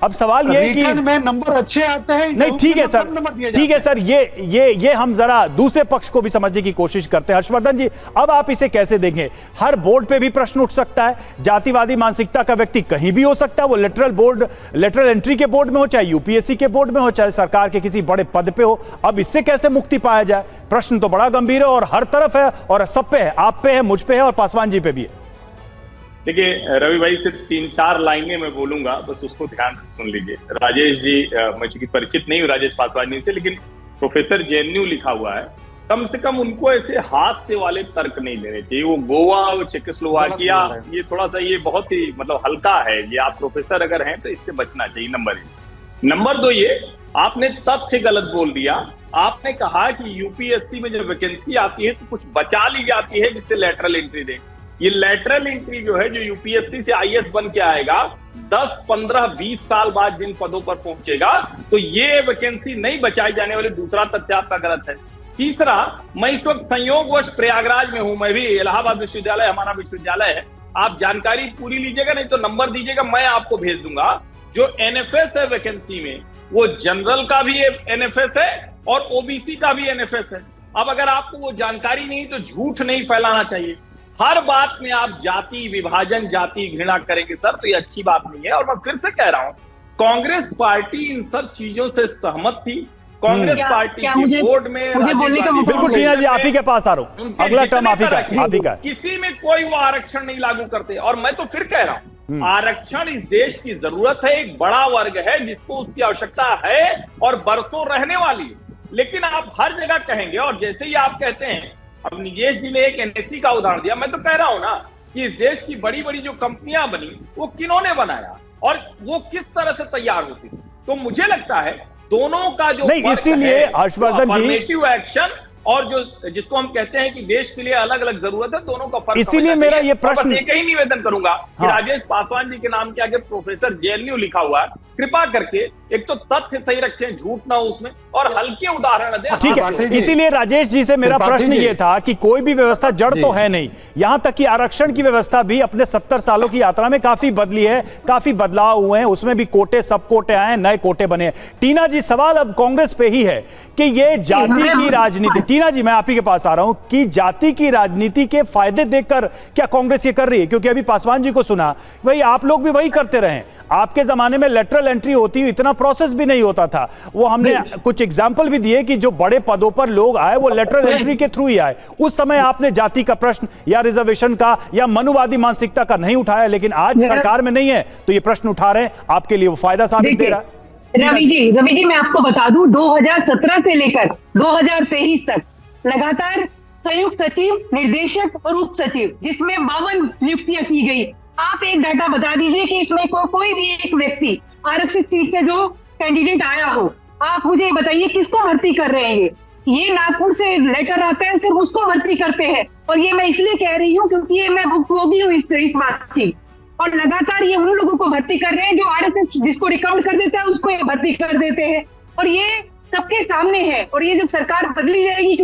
अब सवाल ये है कि में नंबर अच्छे आते हैं, नहीं, ठीक है सर, ठीक है सर, ये हम जरा दूसरे पक्ष को भी समझने की कोशिश करते हैं। हर्षवर्धन जी, अब आप इसे कैसे देखें? हर बोर्ड पे भी प्रश्न उठ सकता है, जातिवादी मानसिकता का व्यक्ति कहीं भी हो सकता है, वो लेटरल एंट्री के बोर्ड में हो, चाहे यूपीएससी के बोर्ड में हो, चाहे सरकार के किसी बड़े पद पे हो। अब इससे कैसे मुक्ति पाया जाए? प्रश्न तो बड़ा गंभीर है और हर तरफ है और सब पे है, आप पे है, मुझ पे है और पासवान जी पे भी है। देखिए रवि भाई, सिर्फ 3-4 लाइनें मैं बोलूंगा, बस उसको ध्यान से सुन लीजिए। राजेश जी, मैं चूंकि परिचित नहीं हूँ राजेश पासवान जी से, लेकिन प्रोफेसर जेएनयू लिखा हुआ है, कम से कम उनको ऐसे हास्य वाले तर्क नहीं देने चाहिए। वो गोवा और चेकोस्लोवाकिया, ये थोड़ा सा, ये बहुत ही मतलब हल्का है। ये आप प्रोफेसर अगर हैं तो इससे बचना चाहिए, नंबर 1। नंबर 2, ये आपने तथ्य गलत बोल दिया। आपने कहा कि यूपीएससी में जब वैकेंसी आती है तो कुछ बचा ली जाती है जिससे लेटरल एंट्री दें। ये लेटरल एंट्री जो है, जो यूपीएससी से आईएएस बन के आएगा 10, 15, 20 साल बाद जिन पदों पर पहुंचेगा, तो ये वैकेंसी नहीं बचाई जाने वाली। दूसरा तथ्य आपका गलत है। तीसरा, मैं इस वक्त संयोगवश प्रयागराज में हूं, मैं भी इलाहाबाद विश्वविद्यालय हमारा विश्वविद्यालय है। आप जानकारी पूरी लीजिएगा, नहीं तो नंबर दीजिएगा, मैं आपको भेज दूंगा। जो एनएफएस है वैकेंसी में, वो जनरल का भी एनएफएस है और ओबीसी का भी एनएफएस है। अब अगर आपको वो जानकारी नहीं तो झूठ नहीं फैलाना चाहिए। हर बात में आप जाति विभाजन, जाति घृणा करेंगे सर, तो ये अच्छी बात नहीं है। और मैं फिर से कह रहा हूं, कांग्रेस पार्टी इन सब चीजों से सहमत थी। कांग्रेस पार्टी के बोर्ड में बिल्कुल, टीना जी आप ही के पास आ रहा हूं, अगला टर्म आप ही का। किसी में कोई वो आरक्षण नहीं लागू करते। और मैं तो फिर कह रहा हूं, आरक्षण इस देश की जरूरत है, एक बड़ा वर्ग है जिसको उसकी आवश्यकता है और बरसों रहने वाली है। लेकिन आप हर जगह कहेंगे, और जैसे ही आप कहते हैं, अब निगेश जी ने एक एनएससी का उदाहरण दिया, मैं तो कह रहा हूं ना कि इस देश की बड़ी बड़ी जो कंपनियां बनी, वो किन्होंने बनाया और वो किस तरह से तैयार होती थी। तो मुझे लगता है दोनों का जो नहीं, इसीलिए हर्षवर्धन जी, अफर्मेटिव एक्शन और जो जिसको हम कहते हैं कि देश के लिए अलग अलग जरूरत है, दोनों का फर्क। इसीलिए मेरा ये प्रश्न, एक ही निवेदन करूंगा कि राजेश पासवान जी के नाम के आगे प्रोफेसर जेएनयू लिखा हुआ है, कृपा करके एक तो तथ्य सही रखें, झूठ ना हो उसमें, और हल्के उदाहरण दें। ठीक है, इसीलिए राजेश जी से मेरा प्रश्न ये था कि कोई भी व्यवस्था जड़ तो है नहीं, यहां तक कि आरक्षण की व्यवस्था भी अपने 70 सालों की यात्रा में काफी बदली है, काफी बदलाव हुए हैं, उसमें भी कोटे, सब कोटे आए, नए कोटे बने। टीना जी, सवाल अब कांग्रेस पे ही है कि ये जाति की राजनीति, टीना जी मैं आप ही के पास आ रहा हूं, कि जाति की राजनीति के फायदे देखकर क्या कांग्रेस ये कर रही है? क्योंकि अभी पासवान जी को सुना, भाई आप लोग भी वही करते रहे। आपके जमाने में लेटरल एंट्री होती, इतना प्रोसेस भी नहीं होता था। वो हमने कुछ एग्जाम्पल भी दिए कि जो बड़े पदों पर लोग आए वो लेटरल एंट्री के थ्रू ही आए। उस समय आपने जाति का प्रश्न या रिजर्वेशन का या मनुवादी मानसिकता का नहीं उठाया, लेकिन आज सरकार में नहीं है तो ये प्रश्न उठा रहे हैं, आपके लिए वो फायदा साबित दे रहा है। रवि जी मैं आपको बता दूं, 2017 से लेकर 2023 तक लगातार संयुक्त सचिव, निर्देशक और उप सचिव, जिसमें 52 नियुक्तियां की गई। आप एक डाटा बता दीजिए कि इसमें कोई भी एक व्यक्ति आरक्षित सीट से जो कैंडिडेट आया हो, आप मुझे बताइए किसको भर्ती कर रहे हैं? ये नागपुर से लेटर आता है, सिर्फ उसको भर्ती करते हैं। और ये मैं इसलिए कह रही हूँ क्योंकि ये मैं भुगतभोगी हूँ इस बात की। और लगातार ये उन लोगों को भर्ती कर रहे हैं जो आरएसएस जिसको रिकमेंड कर देता है उसको ये भर्ती कर देते हैं, और ये सबके सामने है। और ये जब सरकार बदली जाएगी,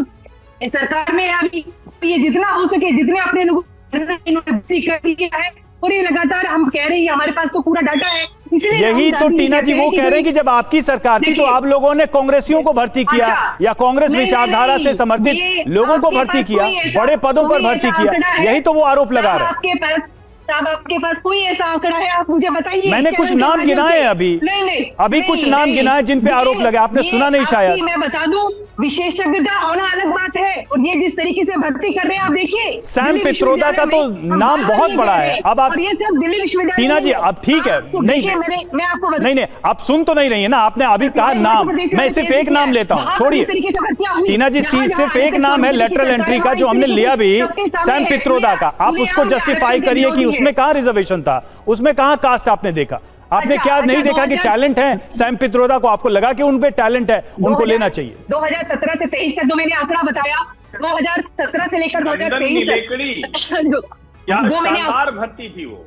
सरकार में अभी ये जितना हो सके, जितने अपने लोगों भर्ती कर दिया है, और ये लगातार हम कह रहे हैं, हमारे पास तो पूरा डाटा है। यही तो टीना जी वो कह रहे हैं कि जब आपकी सरकार थी तो आप लोगों ने कांग्रेसियों को भर्ती किया या कांग्रेस विचारधारा से समर्थित लोगों को भर्ती किया, बड़े पदों पर भर्ती किया, यही तो वो आरोप लगा रहे हैं। आपके पास कोई ऐसा आंकड़ा है? आप मुझे बताइए। मैंने कुछ नाम गिनाए अभी कुछ नाम गिनाए जिन पे आरोप लगे, आपने सुना नहीं शायद। मैं बता दूं, विशेषज्ञता होना अलग बात है, और ये जिस तरीके से भर्ती कर रहे हैं आप देखिए, सैम पित्रोदा का तो नाम बहुत बड़ा है। अब आप दिल्ली विश्वविद्यालय, टीना जी अब ठीक है, नहीं मैं आपको नहीं आप सुन तो नहीं रही है ना, आपने अभी कहा नाम, मैं सिर्फ एक नाम लेता हूँ, छोड़िए टीना जी, सिर्फ एक नाम है लेटरल एंट्री का जो हमने लिया भी, सैम पित्रोदा का। आप उसको जस्टिफाई करिए कि उसमें कहां रिजर्वेशन था, उसमें कहां कास्ट आपने देखा? आपने क्या नहीं देखा कि टैलेंट है सैम पित्रोदा को? आपको लगा कि उन पे टैलेंट है, उनको लेना चाहिए। 2017 से 23 तक जो मैंने आंकड़ा बताया, 2017 से लेकर 2023 तक वो मैंने भर्ती थी वो।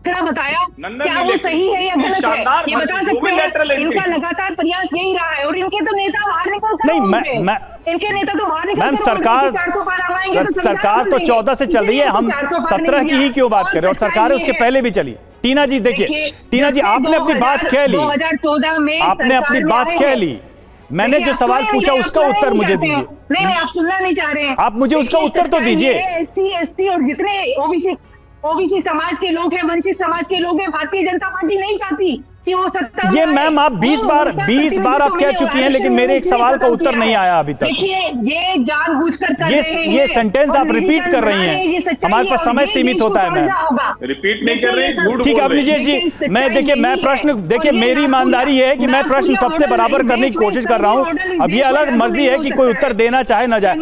खड़ा बताया, नंदन क्या ने वो लेकिन सही है या गलत शानदार है, ये बता वो भी सकते lateral हैं? entry। इनका लगातार प्रयास यही रहा है और इनके तो नेता बाहर निकल कर नहीं, रोड पे। मैं इनके नेता तो बाहर निकल मैम, कर रोड पे सरकार 400 पार आवाएंगे तो संविधान सरकार बदल तो देंगे। 14 से चल रही है, इसीलिए हम 400 पार 17 नहीं की ही दिया। क्यों बात और करें, और सच्चाई सरकार ये उसके है। पहले भी चली। टीना जी देखिए, टीना जी आपने अपनी बात कह ली, 2014 में आपने अपनी बात कह ली, मैंने जो सवाल पूछा उसका उत्तर मुझे दीजिए। नहीं नहीं, आप सुनना नहीं चाह रहे हैं। आप मुझे उसका उत्तर तो दीजिए। एसटी एसटी और जितने ओबीसी समाज के लोग हैं, वंचित समाज के लोग हैं, भारतीय जनता पार्टी नहीं चाहती कि वो सत्ता में ये आए। मैम आप 20 बार उनका 20 बार आप कह चुकी हैं, लेकिन मेरे एक सवाल का उत्तर नहीं आया अभी तक। देखिए, ये जानबूझकर कर रहे हैं। ये सेंटेंस आप और रिपीट कर रही ये हैं, सच्चाई हमारे है पास और समय ये सीमित देश को होता है मैम। समझना होगा। रिपीट नहीं कर रहे, झूठ ठीक है बोल रहे अवनीश हैं। जी, लेकिन मैं सच्चाई देखिए मैं यही प्रश्न है। देखिए और ये मेरी ईमानदारी ये है कि मैं प्रश्न नागपुरिया सबसे मॉडल बराबर इस करने देश की में कोशिश कर रहा संघीय मॉडल हूं। इस अब ये देश में अलग लागू मर्जी नहीं है हो कि कोई सकता उत्तर है। देना चाहे ना जाए।